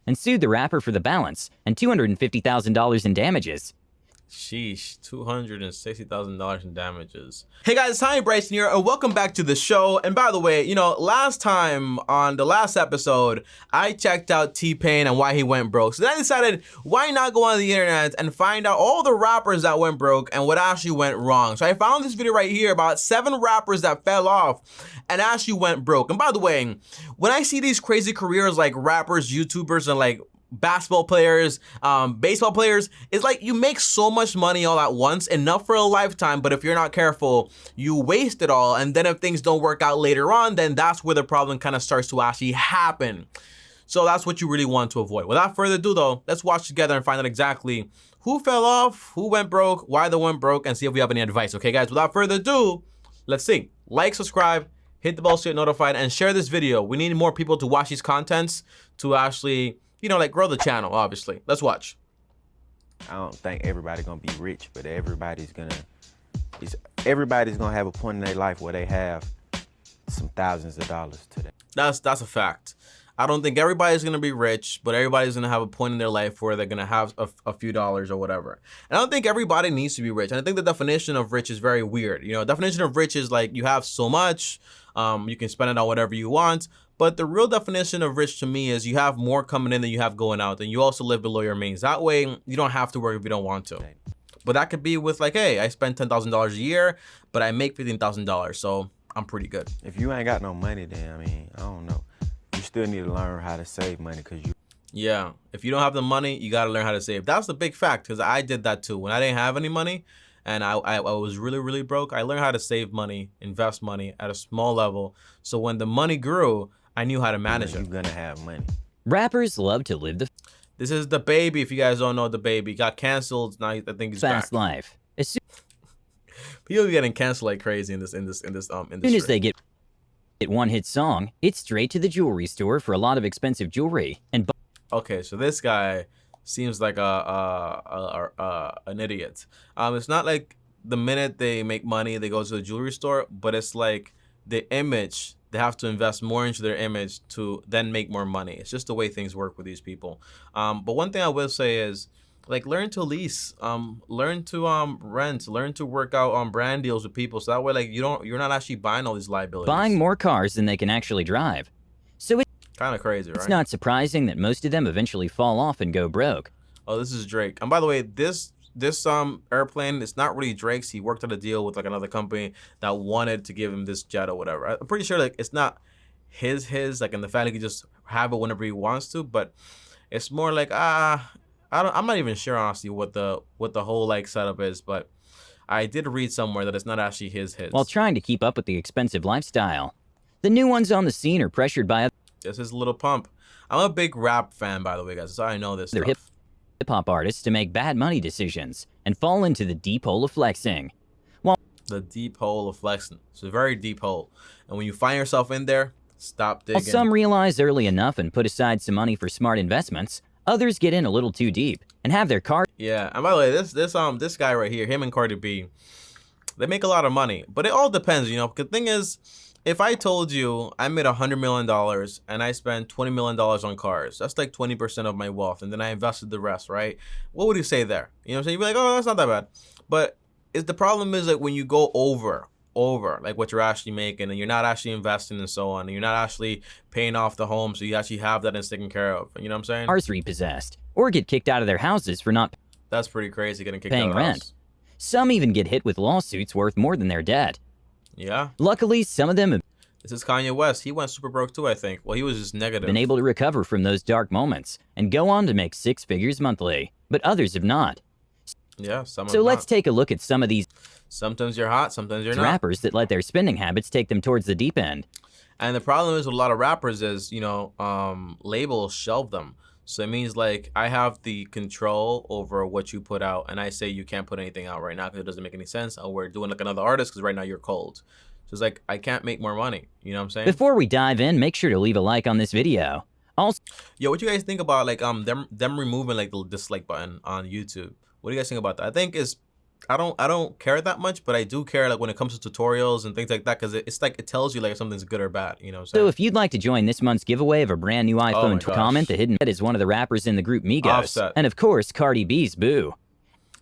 and sued the rapper for the balance and $250,000 in damages. Sheesh, $260,000 in damages. Hey guys, hi, Bryson here, and welcome back to the show. And by the way, you know, last time on the last episode, I checked out T-Pain and why he went broke. So then I decided, why not go on the internet and find out all the rappers that went broke and what actually went wrong. So I found this video right here about 7 rappers that fell off and actually went broke. And by the way, when I see these crazy careers like rappers, YouTubers, and like basketball players, baseball players, it's like you make so much money all at once, enough for a lifetime, but if you're not careful, you waste it all, and then if things don't work out later on, then that's where the problem kind of starts to actually happen. So that's what you really want to avoid. Without further ado though, let's watch together and find out exactly who fell off, who went broke, why they went broke, and see if we have any advice. Okay guys, without further ado, let's see. Like, subscribe, hit the bell so you get notified, and share this video. We need more people to watch these contents to actually, you know, like, grow the channel, obviously. Let's watch. I don't think everybody's gonna be rich, but everybody's gonna have a point in their life where they have some thousands of dollars to them. That's a fact. I don't think everybody's gonna be rich, but everybody's gonna have a point in their life where they're gonna have a few dollars or whatever. And I don't think everybody needs to be rich. And I think the definition of rich is very weird. You know, definition of rich is like you have so much, you can spend it on whatever you want. But the real definition of rich to me is you have more coming in than you have going out, and you also live below your means. That way, you don't have to work if you don't want to. But that could be with like, hey, I spend $10,000 a year, but I make $15,000, so I'm pretty good. If you ain't got no money, then, I mean, I don't know. You still need to learn how to save money, because you... Yeah, if you don't have the money, you got to learn how to save. That's the big fact, because I did that too. When I didn't have any money, and I was really, really broke, I learned how to save money, invest money at a small level. So when the money grew, I knew how to manage it. You're gonna have money. Rappers love to live the This is the baby. If you guys don't know, the baby got canceled. Now I think he's fast back. life. As People be getting canceled like crazy in this industry. soon as they get one-hit song, it's straight to the jewelry store for a lot of expensive jewelry and Okay, so this guy seems like an idiot. It's not like the minute they make money they go to the jewelry store, but it's like the image. They have to invest more into their image to then make more money. It's just the way things work with these people. But one thing I will say is, like, learn to lease, learn to rent, learn to work out on brand deals with people. So that way, like, you're not actually buying all these liabilities. buying more cars than they can actually drive. So it's Kind of crazy, right? not surprising that most of them eventually fall off and go broke. Oh, this is Drake. And by the way, this airplane, it's not really Drake's. He worked out a deal with like another company that wanted to give him this jet or whatever. I'm pretty sure like it's not his like, in the fact he can just have it whenever he wants to, but it's more like I'm not even sure honestly what the whole like setup is, but I did read somewhere that it's not actually his. While trying to keep up with the expensive lifestyle. The new ones on the scene are pressured by This is Little Pump. I'm a big rap fan, by the way, guys, so I know this other stuff. hip-hop artists to make bad money decisions and fall into the deep hole of flexing. The deep hole of flexing. It's a very deep hole. And when you find yourself in there, stop digging. While some realize early enough and put aside some money for smart investments, others get in a little too deep and have their car Yeah, and by the way, this guy right here, him and Cardi B, they make a lot of money. But it all depends, you know. The thing is, if I told you I made $100 million and I spent $20 million on cars, that's like 20% of my wealth, and then I invested the rest, right? What would you say there? You know what I'm saying? You'd be like, oh, that's not that bad. But the problem is like when you go over like what you're actually making, and you're not actually investing and so on, and you're not actually paying off the home, so you actually have that and it's taken care of. You know what I'm saying? cars repossessed or get kicked out of their houses for not That's pretty crazy, getting kicked out paying of the rent. house. Some even get hit with lawsuits worth more than their debt. Yeah. Luckily, some of them have This is Kanye West. He went super broke too, I think. Well, he was just negative. been able to recover from those dark moments and go on to make 6 figures monthly, but others have not. Yeah, some So let's take a look at some of these Sometimes you're hot, sometimes you're not. rappers that let their spending habits take them towards the deep end. And the problem is with a lot of rappers is, you know, labels shelve them. So it means like I have the control over what you put out, and I say you can't put anything out right now because it doesn't make any sense. Or we're doing like another artist because right now you're cold. So it's like I can't make more money. You know what I'm saying? Before we dive in, make sure to leave a like on this video. Also, Yo, what you guys think about like them removing like the dislike button on YouTube? What do you guys think about that? I think it's I don't care that much, but I do care like when it comes to tutorials and things like that, because it's like it tells you like if something's good or bad. You know what I'm So saying? if you'd like to join this month's giveaway of a brand new Oh iPhone my 12, comment gosh. the hidden is one of the rappers in the group Migos. Offset. And of course, Cardi B's Boo.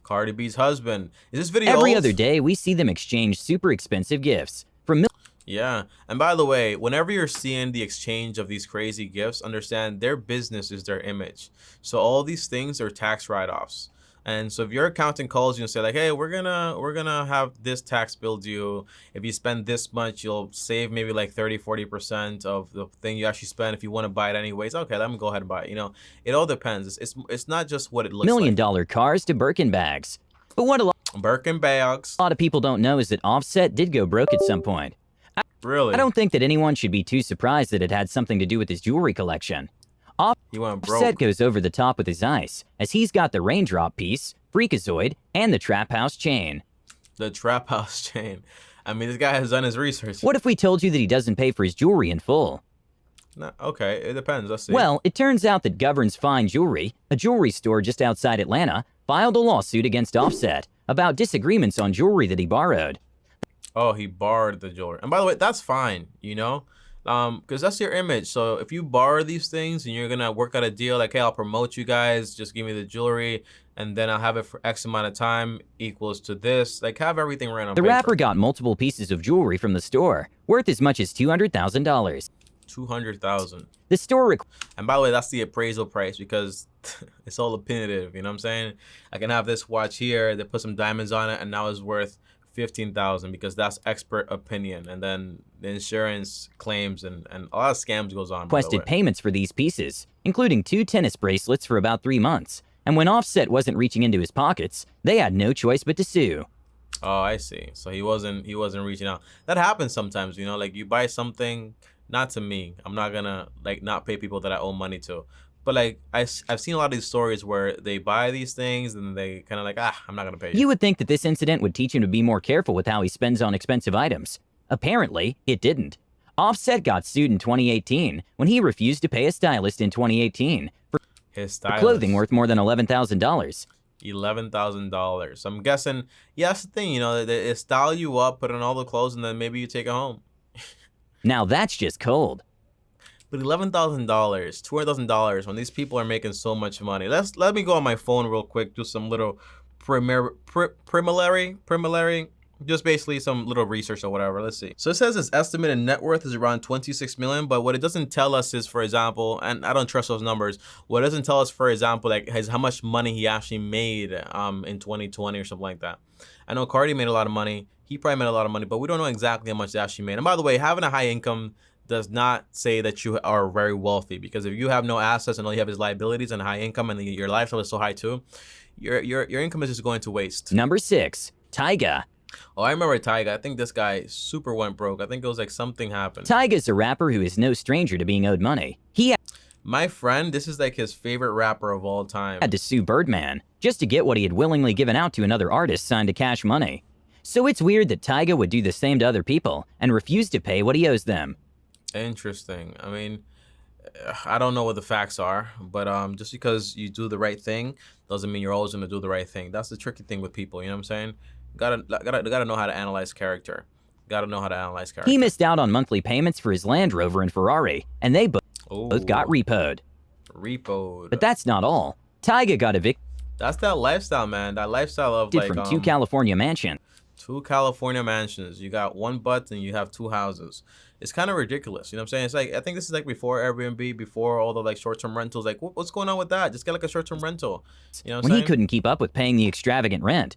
Cardi B's husband. Is this video Every old? other day, we see them exchange super expensive gifts. From Yeah. And by the way, whenever you're seeing the exchange of these crazy gifts, understand their business is their image. So all these things are tax write-offs. And so if your accountant calls you and say like, hey, we're gonna have this tax bill due. If you spend this much, you'll save maybe like 30-40% of the thing you actually spend if you want to buy it anyways. Okay, let me go ahead and buy it. You know, it all depends. It's not just what it looks $1 like. million cars to Birkin bags. But what a Birkin bags. lot of people don't know is that Offset did go broke at some point. Really? I don't think that anyone should be too surprised that it had something to do with his jewelry collection. He went broke. Offset goes over the top with his ice, as he's got the raindrop piece, Freakazoid, and the Trap House chain. The Trap House chain. I mean, this guy has done his research. What if we told you that he doesn't pay for his jewelry in full? No, okay, it depends. Let's see. Well, it turns out that Govern's Fine Jewelry, a jewelry store just outside Atlanta, filed a lawsuit against Offset about disagreements on jewelry that he borrowed. Oh, he borrowed the jewelry. And by the way, that's fine, you know? Because that's your image. So if you borrow these things and you're going to work out a deal like, hey, I'll promote you guys, just give me the jewelry, and then I'll have it for X amount of time equals to this. Like, have everything right on The paper. rapper got multiple pieces of jewelry from the store, worth as much as $200,000. 200,000. The store And by the way, that's the appraisal price because it's all opinionative, you know what I'm saying? I can have this watch here, they put some diamonds on it, and now it's worth 15,000 because that's expert opinion. And then the insurance claims and a lot of scams goes on. By the requested way. payments for these pieces, including 2 tennis bracelets for about 3 months. And when Offset wasn't reaching into his pockets, they had no choice but to sue. Oh, I see. So he wasn't reaching out. That happens sometimes, you know, like you buy something, not to me. I'm not gonna like not pay people that I owe money to. But like I've seen a lot of these stories where they buy these things and they kind of like, I'm not gonna pay you. You would think that this incident would teach him to be more careful with how he spends on expensive items. Apparently, it didn't. Offset got sued in 2018 when he refused to pay a stylist in 2018 for His stylist. clothing worth more than $11,000. $11,000. So I'm guessing, yeah, that's the thing, you know, they style you up, put on all the clothes, and then maybe you take it home. Now that's just cold. But $11,000, $200,000 when these people are making so much money. Let me go on my phone real quick, do some little preliminary, just basically some little research or whatever. Let's see. So it says his estimated net worth is around 26 million, but what it doesn't tell us is, for example, and I don't trust those numbers. What it doesn't tell us, for example, like how much money he actually made in 2020 or something like that. I know Cardi made a lot of money. He probably made a lot of money, but we don't know exactly how much they actually made. And by the way, having a high income does not say that you are very wealthy, because if you have no assets and all you have is liabilities and high income and your lifestyle is so high too, your income is just going to waste. Number 6, Tyga. Oh, I remember Tyga. I think this guy super went broke. I think it was like something happened. Tyga's a rapper who is no stranger to being owed money. He My friend, this is like his favorite rapper of all time. had to sue Birdman just to get what he had willingly given out to another artist signed to Cash Money. So it's weird that Tyga would do the same to other people and refuse to pay what he owes them. Interesting. I mean, I don't know what the facts are, but just because you do the right thing doesn't mean you're always gonna do the right thing. That's the tricky thing with people. You know what I'm saying? Gotta know how to analyze character. Gotta know how to analyze character. He missed out on monthly payments for his Land Rover and Ferrari, and they both got repoed. Repoed. But that's not all. Tyga got evicted That's that lifestyle, man. That lifestyle of like from 2 California mansions. 2 California mansions. You got 1 butt and you have 2 houses. It's kind of ridiculous. You know what I'm saying? It's like, I think this is like before Airbnb, before all the like short-term rentals. Like, what's going on with that? Just get like a short-term rental. You know what I'm When he saying? couldn't keep up with paying the extravagant rent.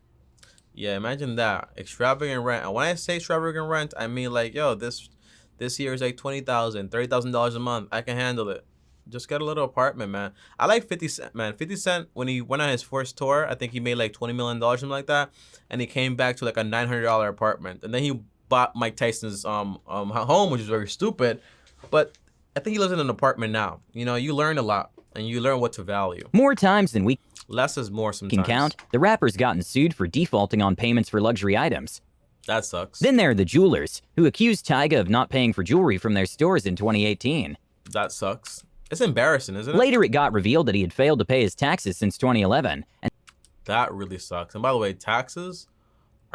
Yeah, imagine that. Extravagant rent. And when I say extravagant rent, I mean like, yo, this year is like $20,000, $30,000 a month. I can handle it. Just get a little apartment, man. I like 50 Cent, man. 50 Cent, when he went on his first tour, I think he made like $20 million, something like that. And he came back to like a $900 apartment. And then he bought Mike Tyson's home, which is very stupid. But I think he lives in an apartment now. You know, you learn a lot and you learn what to value. More times than we Less is more can sometimes. count, the rapper's gotten sued for defaulting on payments for luxury items. That sucks. Then there are the jewelers, who accused Tyga of not paying for jewelry from their stores in 2018. That sucks. It's embarrassing, isn't it? Later, it got revealed that he had failed to pay his taxes since 2011, and That really sucks. And by the way, taxes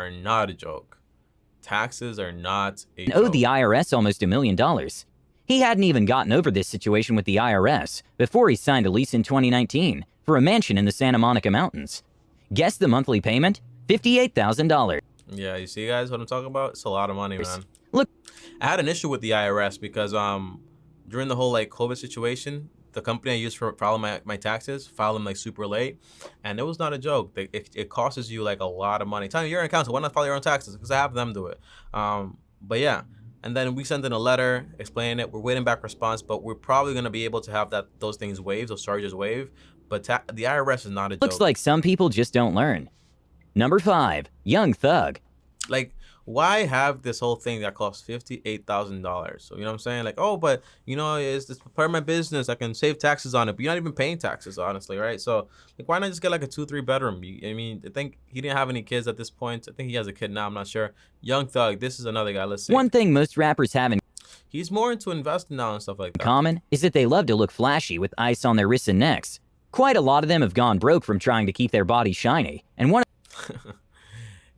are not a joke. Taxes are not a and joke. owed the IRS almost $1 million. He hadn't even gotten over this situation with the IRS before he signed a lease in 2019 for a mansion in the Santa Monica Mountains. Guess the monthly payment? $58,000. Yeah, you see, guys, what I'm talking about? It's a lot of money, man. Look, I had an issue with the IRS because during the whole like COVID situation, the company I used for filing my taxes filed them like super late, and it was not a joke. It costs you like a lot of money. Tell me, you're an accountant, why not file your own taxes? Because I have them do it. But yeah, and then we sent in a letter explaining it. We're waiting back response, but we're probably gonna be able to have those things waived, those charges waived. But the IRS is not a joke. looks like some people just don't learn. Number 5, Young Thug. Like, why have this whole thing that costs $58,000? So, you know what I'm saying? Like, oh, but, you know, it's part of my business. I can save taxes on it. But you're not even paying taxes, honestly, right? So, like, why not just get like a 2-3 bedroom? I mean, I think he didn't have any kids at this point. I think he has a kid now. I'm not sure. Young Thug. This is another guy. Let's see. One thing most rappers have in He's more into investing now and stuff like that. common is that they love to look flashy with ice on their wrists and necks. Quite a lot of them have gone broke from trying to keep their body shiny, and one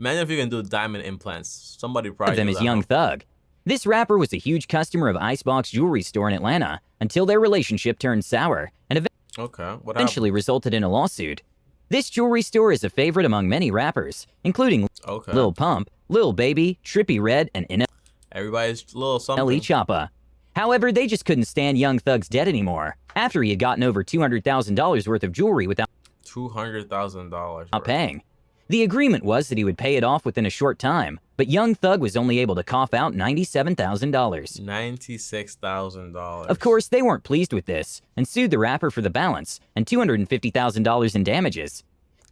Imagine if you can do diamond implants. Somebody probably of them do is that, Young huh? Thug. This rapper was a huge customer of Icebox Jewelry Store in Atlanta until their relationship turned sour and Okay, what happened? eventually resulted in a lawsuit. This jewelry store is a favorite among many rappers, including Okay. Lil Pump, Lil Baby, Trippie Redd, and Everybody's a little something. NLE Choppa. However, they just couldn't stand Young Thug's debt anymore after he had gotten over $200,000 worth of jewelry without $200,000. paying. The agreement was that he would pay it off within a short time, but Young Thug was only able to cough out $97,000. $96,000. Of course, they weren't pleased with this and sued the rapper for the balance and $250,000 in damages.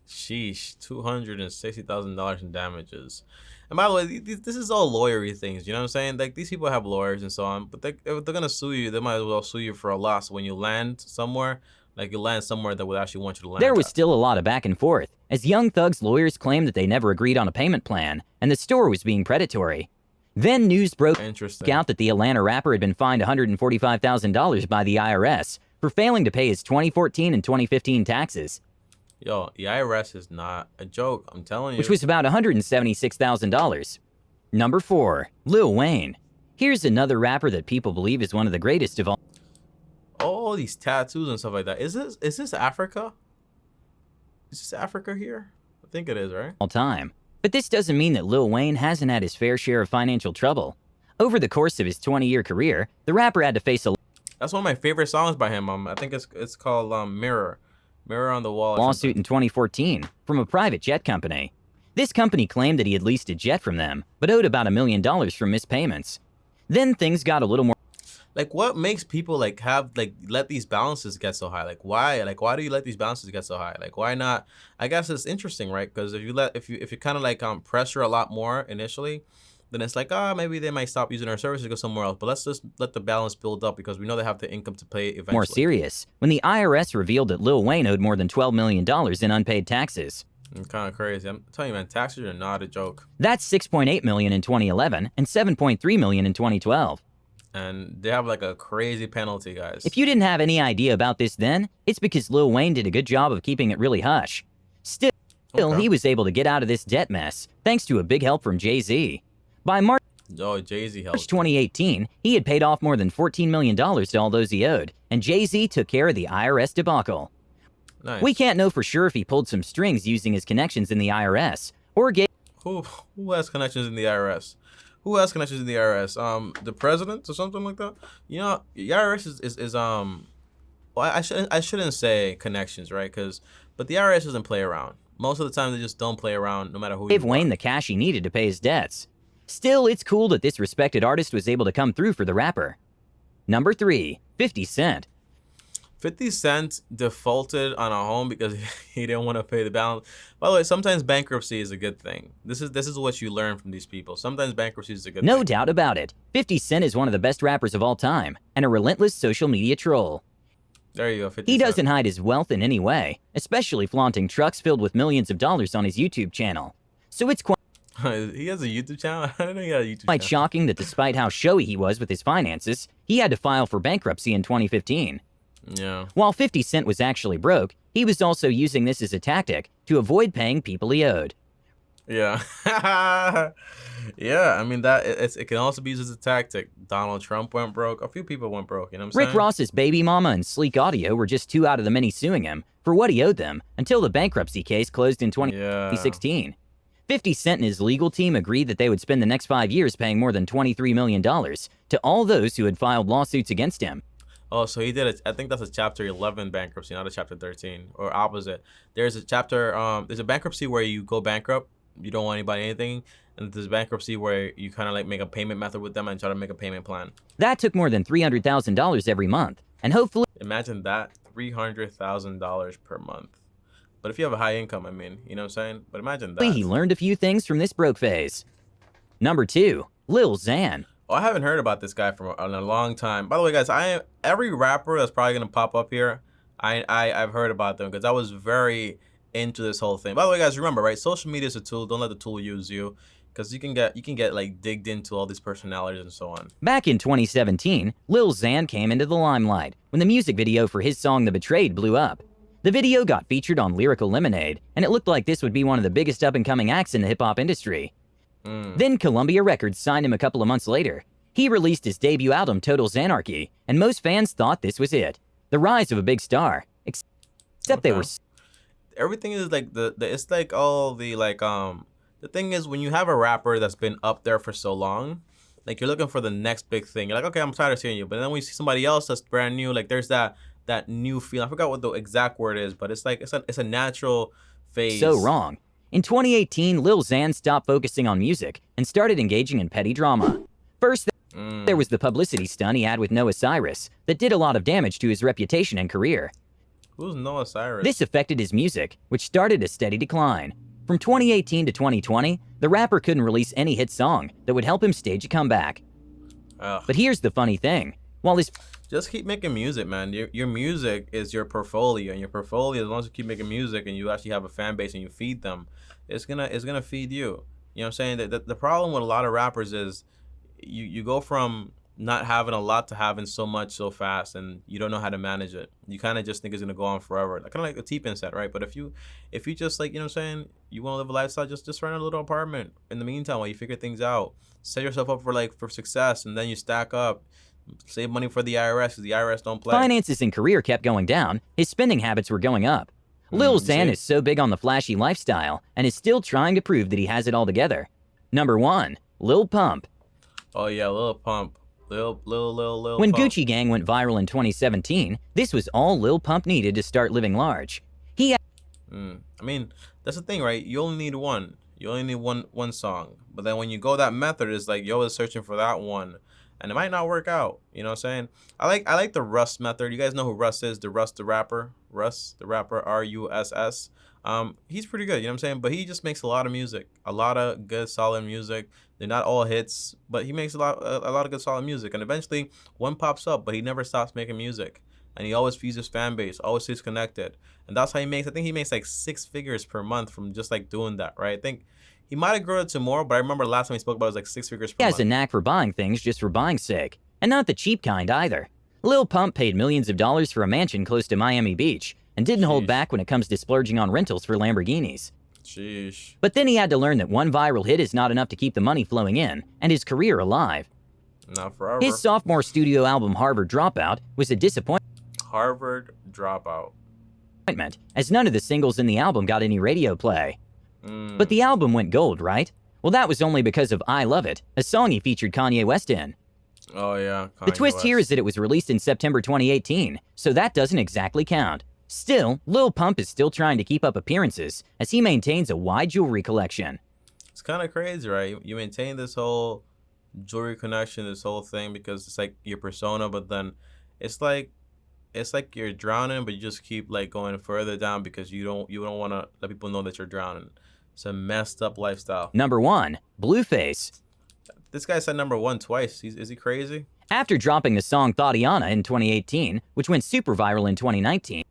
Sheesh, $260,000 in damages. And by the way, this is all lawyery things. You know what I'm saying? Like, these people have lawyers and so on, but if they're gonna sue you, they might as well sue you for a loss when you land somewhere. Like, you land somewhere that would actually want you to land. There was at. still a lot of back and forth, as Young Thug's lawyers claimed that they never agreed on a payment plan and the store was being predatory. Then news broke Interesting. out that the Atlanta rapper had been fined $145,000 by the IRS for failing to pay his 2014 and 2015 taxes, Yo, the IRS is not a joke. I'm telling you. which was about $176,000. Number 4, Lil Wayne. Here's another rapper that people believe is one of the greatest of all these tattoos and stuff like that. Is this Africa? Is this Africa here? I think it is, right? all time. But this doesn't mean that Lil Wayne hasn't had his fair share of financial trouble. Over the course of his 20-year career, the rapper had to face a That's one of my favorite songs by him. I think it's called Mirror on the Wall. Or lawsuit in 2014 from a private jet company. This company claimed that he had leased a jet from them, but owed about $1 million from missed payments. Then things got a little more Like, what makes people like let these balances get so high? Like, why? Like, why do you let these balances get so high? Like, why not? I guess it's interesting, right? Because if you kind of like pressure a lot more initially, then it's like, maybe they might stop using our services, go somewhere else. But let's just let the balance build up because we know they have the income to pay eventually. more serious when the IRS revealed that Lil Wayne owed more than $12 million in unpaid taxes. It's kind of crazy. I'm telling you, man, taxes are not a joke. That's $6.8 million in 2011 and $7.3 million in 2012. And they have like a crazy penalty, guys. If you didn't have any idea about this then, it's because Lil Wayne did a good job of keeping it really hush. Still, Okay. he was able to get out of this debt mess thanks to a big help from Jay-Z. By March Jay-Z helped. 2018, he had paid off more than $14 million to all those he owed, and Jay-Z took care of the IRS debacle. Nice. We can't know for sure if he pulled some strings using his connections in the IRS, or gave Who has connections in the IRS? Who has connections in the IRS? The president or something like that? You know, the IRS is well, I shouldn't say connections, right? But the IRS doesn't play around. Most of the time, they just don't play around, no matter who. gave you Wayne are. the cash he needed to pay his debts. Still, it's cool that this respected artist was able to come through for the rapper. Number 3, 50 Cent. 50 Cent defaulted on a home because he didn't want to pay the balance. By the way, sometimes bankruptcy is a good thing. This is what you learn from these people. Sometimes bankruptcy is a good No thing. doubt about it, 50 Cent is one of the best rappers of all time, and a relentless social media troll. There you go, 50 He Cent. doesn't hide his wealth in any way, especially flaunting trucks filled with millions of dollars on his YouTube channel. So it's He has a YouTube channel? I didn't know he had a YouTube quite channel. shocking that despite how showy he was with his finances, he had to file for bankruptcy in 2015. Yeah. While 50 Cent was actually broke, he was also using this as a tactic to avoid paying people he owed. Yeah. Yeah, I mean it can also be used as a tactic. Donald Trump went broke. A few people went broke, you know what I'm Rick saying? Ross's baby mama and Sleek Audio were just two out of the many suing him for what he owed them until the bankruptcy case closed in Yeah. 2016. 50 Cent and his legal team agreed that they would spend the next 5 years paying more than $23 million to all those who had filed lawsuits against him. Oh, so he did it. I think that's a Chapter 11 bankruptcy, not a Chapter 13, or opposite. There's a chapter, there's a bankruptcy where you go bankrupt, you don't want anybody anything, and there's bankruptcy where you kind of like make a payment method with them and try to make a payment plan. That took more than $300,000 every month, and hopefully Imagine that, $300,000 per month. But if you have a high income, I mean, you know what I'm saying? But imagine that. he learned a few things from this broke phase. Number 2, Lil Xan. Oh, I haven't heard about this guy for a long time. By the way, guys, every rapper that's probably gonna pop up here, I've heard about them because I was very into this whole thing. By the way, guys, remember, right? Social media is a tool. Don't let the tool use you, because you can get like digged into all these personalities and so on. Back in 2017, Lil Xan came into the limelight when the music video for his song The Betrayed blew up. The video got featured on Lyrical Lemonade, and it looked like this would be one of the biggest up-and-coming acts in the hip-hop industry. Then Columbia Records signed him a couple of months later. He released his debut album, Total Xanarchy, and most fans thought this was it. The rise of a big star. Except they were... Everything is like it's like all the the thing is, when you have a rapper that's been up there for so long, like you're looking for the next big thing. You're like, okay, I'm tired of seeing you. But then when you see somebody else that's brand new, like there's that new feel. I forgot what the exact word is, but it's like it's a natural phase. So wrong. In 2018, Lil Xan stopped focusing on music and started engaging in petty drama. First, there was the publicity stunt he had with Noah Cyrus that did a lot of damage to his reputation and career. Who's Noah Cyrus? This affected his music, which started a steady decline. From 2018 to 2020, the rapper couldn't release any hit song that would help him stage a comeback. Ugh. But here's the funny thing. While his Just keep making music, man. Your music is your portfolio, and your portfolio, as long as you keep making music and you actually have a fan base and you feed them, it's gonna feed you. You know what I'm saying? The problem with a lot of rappers is you go from not having a lot to having so much so fast, and you don't know how to manage it. You kind of just think it's gonna go on forever, kind of like a T-Pin set, right? But if you just, like, you know what I'm saying, you want to live a lifestyle, just rent a little apartment in the meantime while you figure things out. Set yourself up for success, and then you stack up. Save money for the IRS, because the IRS don't play. finances and career kept going down, his spending habits were going up. Lil Xan is so big on the flashy lifestyle and is still trying to prove that he has it all together. Number 1, Lil Pump. Oh yeah, Lil Pump. Lil When Pump. Gucci Gang went viral in 2017, this was all Lil Pump needed to start living large. He had I mean, that's the thing, right? You only need one. You only need one song. But then when you go that method, it's like you're always searching for that one, and it might not work out. You know what I'm saying? I like the Russ method. You guys know who Russ is? The rapper. Russ, the rapper, RUSS. He's pretty good, you know what I'm saying? But he just makes a lot of music, a lot of good, solid music. They're not all hits, but he makes a lot of good, solid music. And eventually, one pops up, but he never stops making music. And he always feeds his fan base, always stays connected. And that's how he makes, I think he makes like 6 figures per month from just like doing that, right? I think he might have grown it to more, but I remember last time he spoke about it was like 6 figures per month. has a knack for buying things just for buying's sake, and not the cheap kind either. Lil Pump paid millions of dollars for a mansion close to Miami Beach and didn't hold back when it comes to splurging on rentals for Lamborghinis. Sheesh. But then he had to learn that one viral hit is not enough to keep the money flowing in and his career alive. Not forever. His sophomore studio album Harvard Dropout was a disappointment, Harvard Dropout. as none of the singles in the album got any radio play. But the album went gold, right? Well, that was only because of I Love It, a song he featured Kanye West in. Oh yeah. The twist Kanye here West. is that it was released in September 2018, so that doesn't exactly count. Still, Lil Pump is still trying to keep up appearances as he maintains a wide jewelry collection. It's kind of crazy, right? You maintain this whole jewelry connection, this whole thing, because it's like your persona, but then it's like you're drowning, but you just keep like going further down because you don't want to let people know that you're drowning. It's a messed up lifestyle. Number 1, Blueface. This guy said number 1 twice. Is he crazy? After dropping the song Thotiana in 2018, which went super viral in 2019,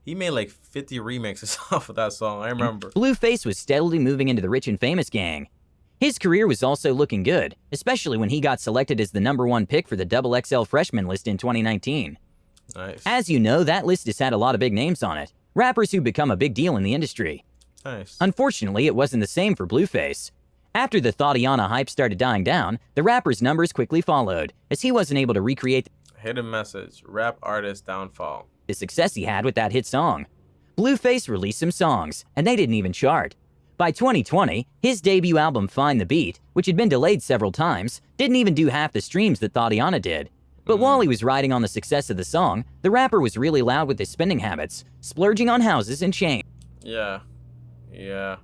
He made like 50 remixes off of that song. I remember. Blueface was steadily moving into the rich and famous gang. His career was also looking good, especially when he got selected as the number 1 pick for the XXL freshman list in 2019. Nice. As you know, that list has had a lot of big names on it, rappers who become a big deal in the industry. Nice. Unfortunately, it wasn't the same for Blueface. After the Thotiana hype started dying down, the rapper's numbers quickly followed, as he wasn't able to recreate Hidden message. Rap artist downfall. the success he had with that hit song. Blueface released some songs, and they didn't even chart. By 2020, his debut album Find the Beat, which had been delayed several times, didn't even do half the streams that Thotiana did. But while he was riding on the success of the song, the rapper was really loud with his spending habits, splurging on houses and chains. Yeah. Yeah.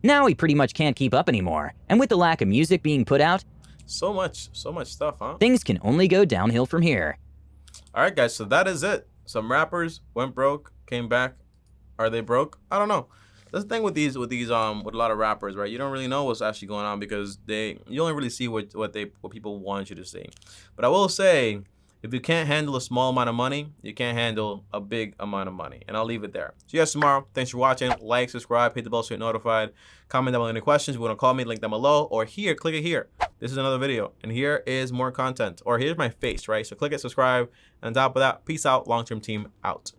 Now he pretty much can't keep up anymore, and with the lack of music being put out, So much stuff, huh? things can only go downhill from here. All right, guys. So that is it. Some rappers went broke, came back. Are they broke? I don't know. That's the thing with with a lot of rappers, right? You don't really know what's actually going on because you only really see what people want you to see. But I will say, if you can't handle a small amount of money, you can't handle a big amount of money. And I'll leave it there. See you guys tomorrow. Thanks for watching. Like, subscribe, hit the bell so you're notified. Comment down below any questions. If you want to call me, link down below. Or here, click it here. This is another video. And here is more content. Or here's my face, right? So click it, subscribe. And on top of that, peace out. Long-term team out.